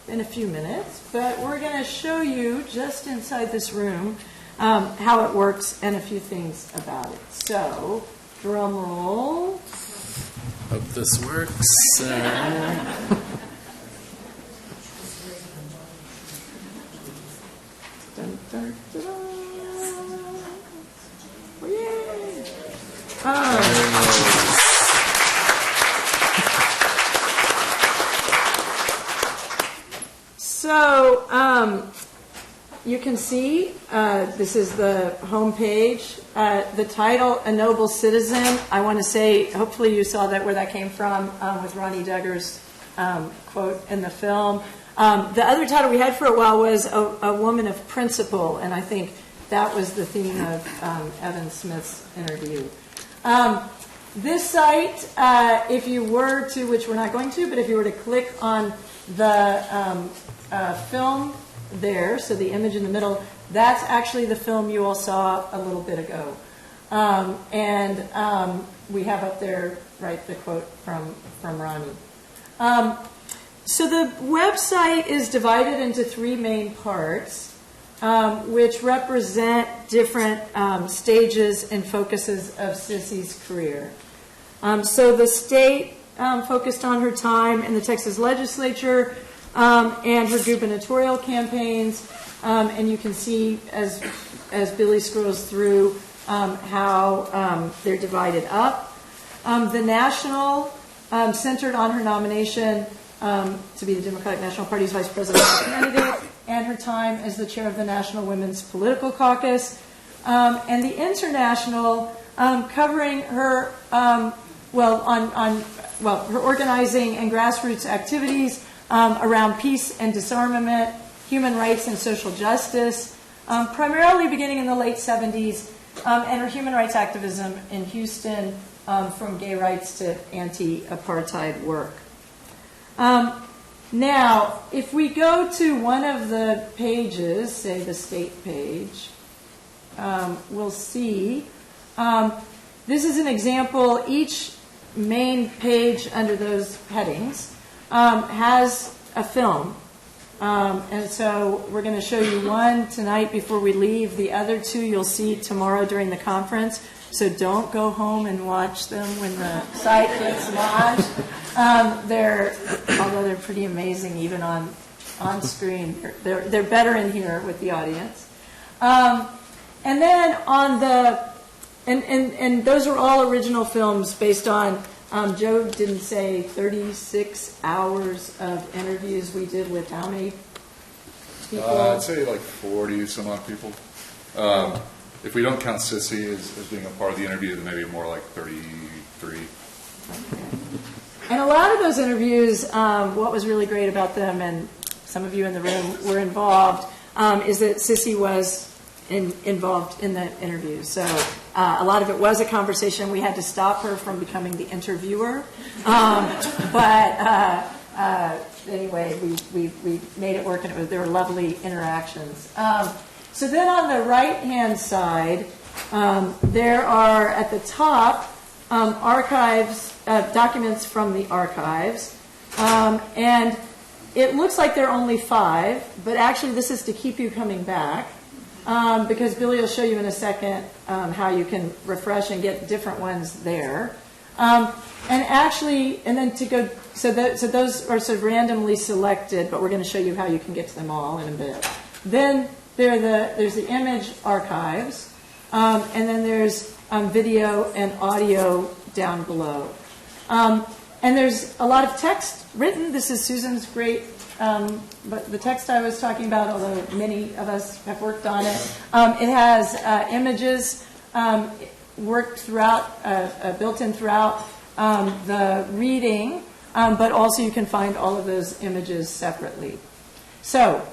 in a few minutes, but we're going to show you just inside this room how it works and a few things about it. So, drum roll. Hope this works. Dun, dun, dun, dun. Yay! So you can see this is the home page. The title, A Noble Citizen, I want to say, hopefully you saw that where that came from with Ronnie Duggar's quote in the film. The other title we had for a while was A Woman of Principle, and I think that was the theme of Evan Smith's interview. This site, if you were to, which we're not going to, but if you were to click on the film there, so the image in the middle, that's actually the film you all saw a little bit ago. And we have up there, right, the quote from Ronnie. So the website is divided into 3 main parts, which represent different stages and focuses of Sissy's career. So the state focused on her time in the Texas legislature and her gubernatorial campaigns, and you can see as Billy scrolls through how they're divided up. The national centered on her nomination to be the Democratic National Party's vice presidential candidate, and her time as the chair of the National Women's Political Caucus, and the international covering her, on her organizing and grassroots activities around peace and disarmament, human rights and social justice, primarily beginning in the late 70s, and her human rights activism in Houston, from gay rights to anti-apartheid work. Now, if we go to one of the pages, say the state page, we'll see. This is an example. Each main page under those headings has a film. And so we're going to show you one tonight before we leave. The other two you'll see tomorrow during the conference. So don't go home and watch them when the site gets launched. Although they're pretty amazing even on screen. They're better in here with the audience. And then on the and those are all original films based on Joe didn't say 36 hours of interviews we did with how many people? I'd say like 40 some odd people. If we don't count Sissy as being a part of the interview, then maybe more like 33. Okay. And a lot of those interviews, what was really great about them, and some of you in the room were involved, is that Sissy was involved in the interview. So a lot of it was a conversation. We had to stop her from becoming the interviewer. But anyway, we made it work, and there were lovely interactions. So then on the right-hand side, there are at the top archives, documents from the archives. And it looks like there are only 5, but actually this is to keep you coming back. Because Billy will show you in a second how you can refresh and get different ones there. And then to go, so those are sort of randomly selected, but we're going to show you how you can get to them all in a bit. Then there's the image archives, and then there's video and audio down below. And there's a lot of text written. This is Susan's great. But the text I was talking about, although many of us have worked on it, it has images worked throughout, built in throughout the reading, but also you can find all of those images separately. So,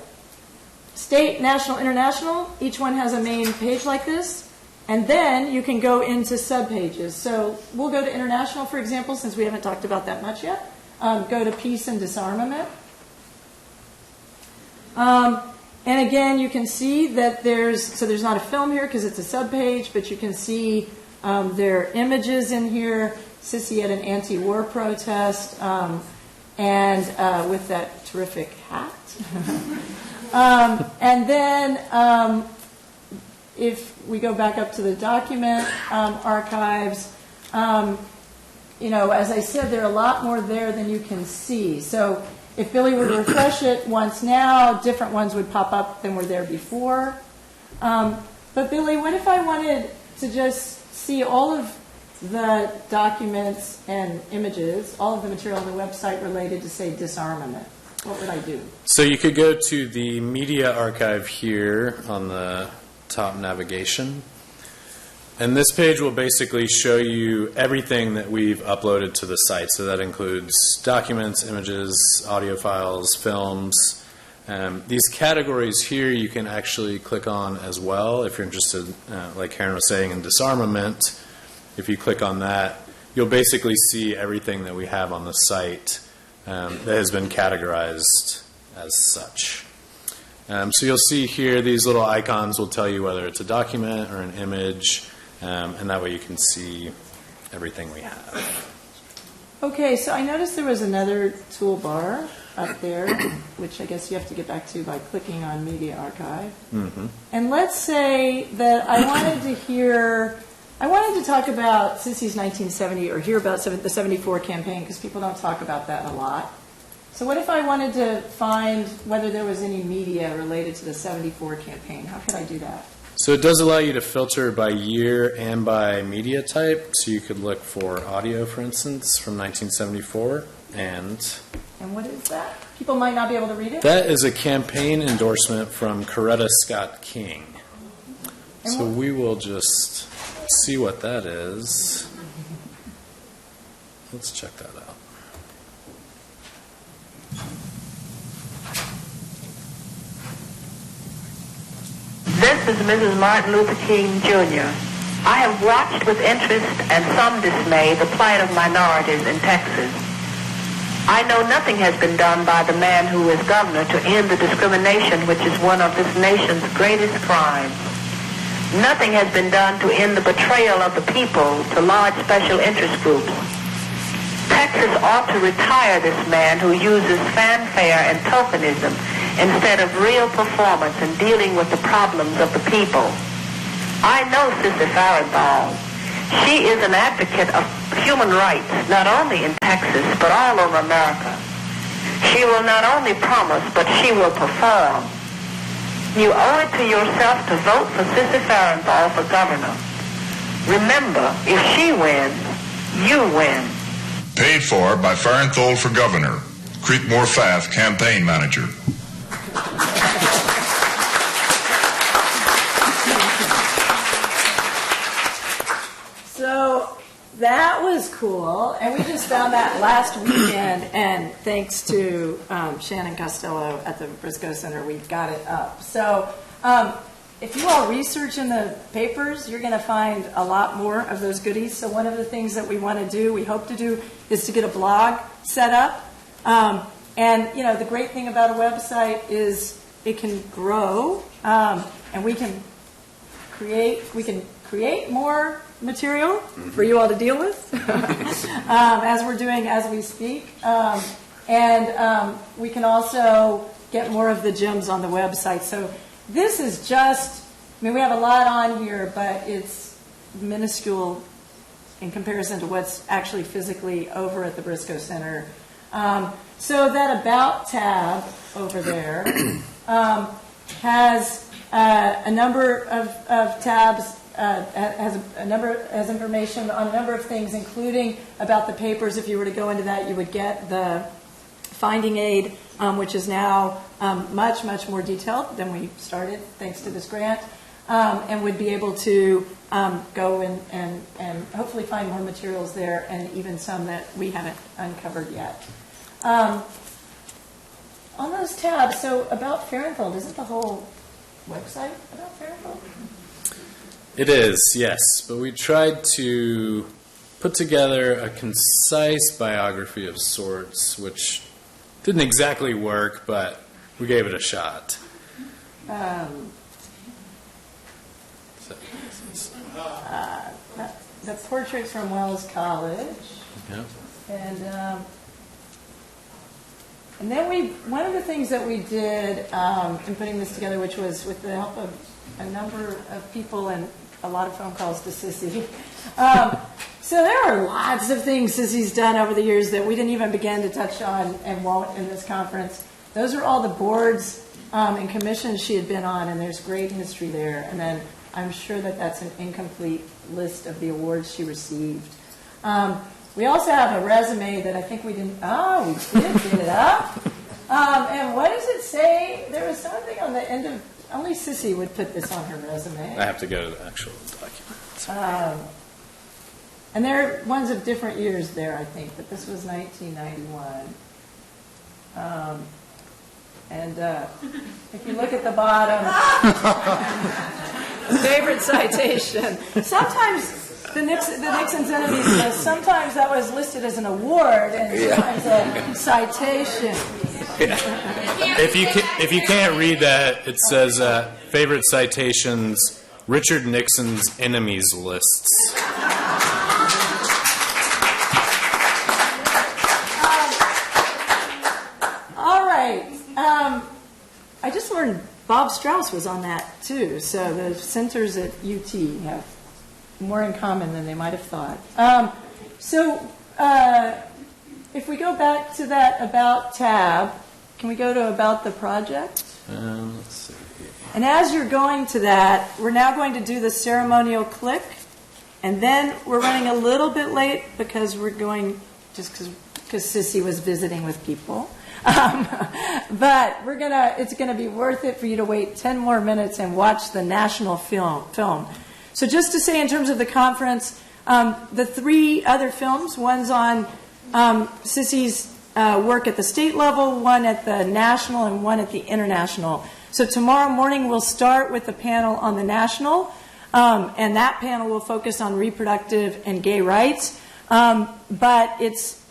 state, national, international, each one has a main page like this, and then you can go into subpages. So we'll go to international, for example, since we haven't talked about that much yet. Go to peace and disarmament. And again, you can see that there's not a film here because it's a subpage, but you can see there are images in here. Sissy at an anti-war protest, and with that terrific hat. And then if we go back up to the document archives, as I said, there are a lot more there than you can see. So if Billy were to refresh it once now, different ones would pop up than were there before. But Billy, what if I wanted to just see all of the documents and images, all of the material on the website related to, say, disarmament? What would I do? So you could go to the media archive here on the top navigation. And this page will basically show you everything that we've uploaded to the site. So that includes documents, images, audio files, films. These categories here you can actually click on as well if you're interested, like Karen was saying, in disarmament. If you click on that, you'll basically see everything that we have on the site that has been categorized as such. So you'll see here these little icons will tell you whether it's a document or an image. And that way you can see everything we have. Okay, so I noticed there was another toolbar up there, which I guess you have to get back to by clicking on Media Archive. Mm-hmm. And let's say that I wanted to talk about Sissy's 1970, or hear about the 74 campaign, because people don't talk about that a lot. So what if I wanted to find whether there was any media related to the 74 campaign? How could I do that? So it does allow you to filter by year and by media type. So you could look for audio, for instance, from 1974. And what is that? People might not be able to read it? That is a campaign endorsement from Coretta Scott King. And so we will just see what that is. let's check that out. This is Mrs. Martin Luther King, Jr. I have watched with interest and some dismay the plight of minorities in Texas. I know nothing has been done by the man who is governor to end the discrimination which is one of this nation's greatest crimes. Nothing has been done to end the betrayal of the people to large special interest groups. Texas ought to retire this man who uses fanfare and tokenism instead of real performance in dealing with the problems of the people. I know Sissy Farenthold. She is an advocate of human rights, not only in Texas, but all over America. She will not only promise, but she will perform. You owe it to yourself to vote for Sissy Farenthold for governor. Remember, if she wins, you win. Paid for by Farenthold for governor. Creekmore Pfaff campaign manager. So that was cool, and we just found that last weekend, and thanks to Shannon Costello at the Briscoe Center, we got it up. So if you all research in the papers, you're going to find a lot more of those goodies. So one of the things that we want to do, we hope to do, is to get a blog set up. And, you know, the great thing about a website is it can grow, and we can create more material for you all to deal with as we're doing as we speak. And we can also get more of the gems on the website. So this is just, I mean, we have a lot on here, but it's minuscule in comparison to what's actually physically over at the Briscoe Center. So that About tab over there has a number of tabs, has information on a number of things, including about the papers. If you were to go into that, you would get the finding aid, which is now much, much more detailed than we started, thanks to this grant, and would be able to go and hopefully find more materials there, and even some that we haven't uncovered yet. On those tabs, so About Farenthold, isn't the whole website about Farenthold? It is, yes, but we tried to put together a concise biography of sorts, which didn't exactly work, but we gave it a shot. The portraits from Wells College. Yep. And then one of the things that we did in putting this together, which was with the help of a number of people and a lot of phone calls to Sissy. So there are lots of things Sissy's done over the years that we didn't even begin to touch on and won't in this conference. Those are all the boards and commissions she had been on, and there's great history there. And then I'm sure that that's an incomplete list of the awards she received. We also have a resume that I think we didn't, we did get it up. And what does it say? There was something on the end of, only Sissy would put this on her resume. I have to go to the actual document. And there are ones of different years there, I think, but this was 1991. And if you look at the bottom, favorite citation. Sometimes the Nixon's enemies, sometimes that was listed as an award and sometimes a citation. If you can't read that, it says favorite citations, Richard Nixon's enemies lists. All right. I just learned Bob Strauss was on that too. So the centers at UT have more in common than they might have thought. If we go back to that About tab, can we go to About the project? Let's see. And as you're going to that, we're now going to do the ceremonial click. And then we're running a little bit late because we're going, just because Sissy was visiting with people. But it's gonna be worth it for you to wait 10 more minutes and watch the national film. So just to say, in terms of the conference, The 3 other films, one's on Sissy's work at the state level, one at the national, and one at the international. So tomorrow morning we'll start with the panel on the national, and that panel will focus on reproductive and gay rights. But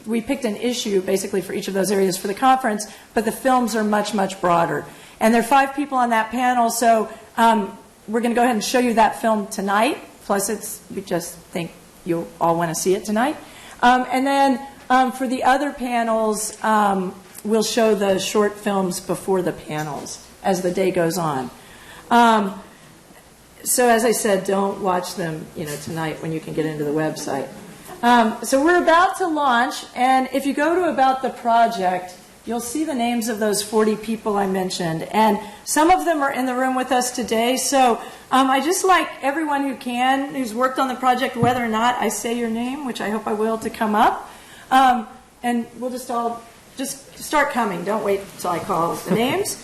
we picked an issue basically for each of those areas for the conference, but the films are much, much broader. And there are 5 people on that panel, so we're going to go ahead and show you that film tonight. Plus, we just think you'll all want to see it tonight. And then for the other panels, we'll show the short films before the panels as the day goes on. So as I said, don't watch them tonight when you can get into the website. So we're about to launch, and if you go to About the Project, you'll see the names of those 40 people I mentioned. And some of them are in the room with us today. So I just like everyone who's worked on the project, whether or not I say your name, which I hope I will, to come up. And we'll just start coming. Don't wait until I call the names.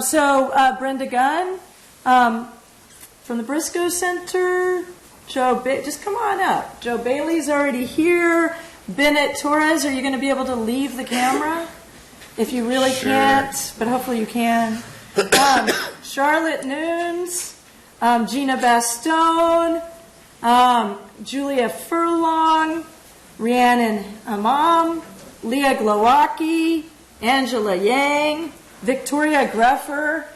So Brenda Gunn from the Briscoe Center. Just come on up. Joe Bailey's already here. Bennett Torres, are you going to be able to leave the camera? If you really can't, but hopefully you can. Charlotte Nunes, Gina Bastone, Julia Furlong, Rhiannon Amam, Leah Glowacki, Angela Yang, Victoria Gruffer.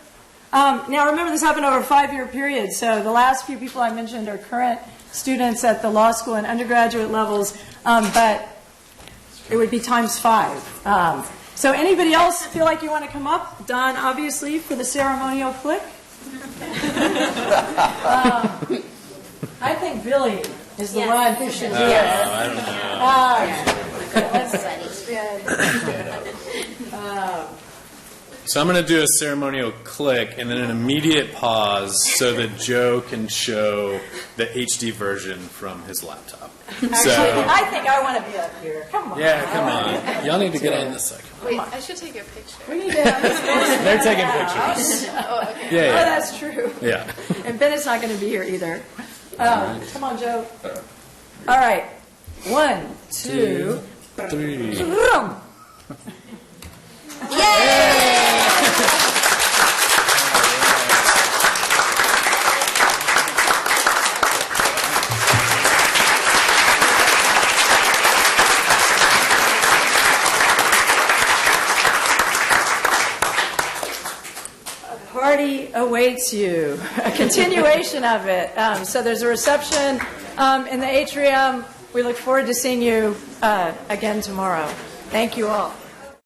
Now remember, this happened over a 5-year period, so the last few people I mentioned are current students at the law school and undergraduate levels, but it would be times 5. So anybody else feel like you want to come up? Don, obviously, for the ceremonial click. I think Billy is the one who should be here. I don't know. So I'm going to do a ceremonial click and then an immediate pause so that Joe can show the HD version from his laptop. Actually, I think I want to be up here. Come on. Yeah, come on. Y'all need to get on this second. Wait, I should take a picture. We need to. They're taking pictures. Oh, okay. Yeah, yeah. Oh, that's true. Yeah. And Bennett's not going to be here either. Come on, Joe. All right. 1, 2, 3. Party awaits you. A continuation of it. So there's a reception in the atrium. We look forward to seeing you again tomorrow. Thank you all.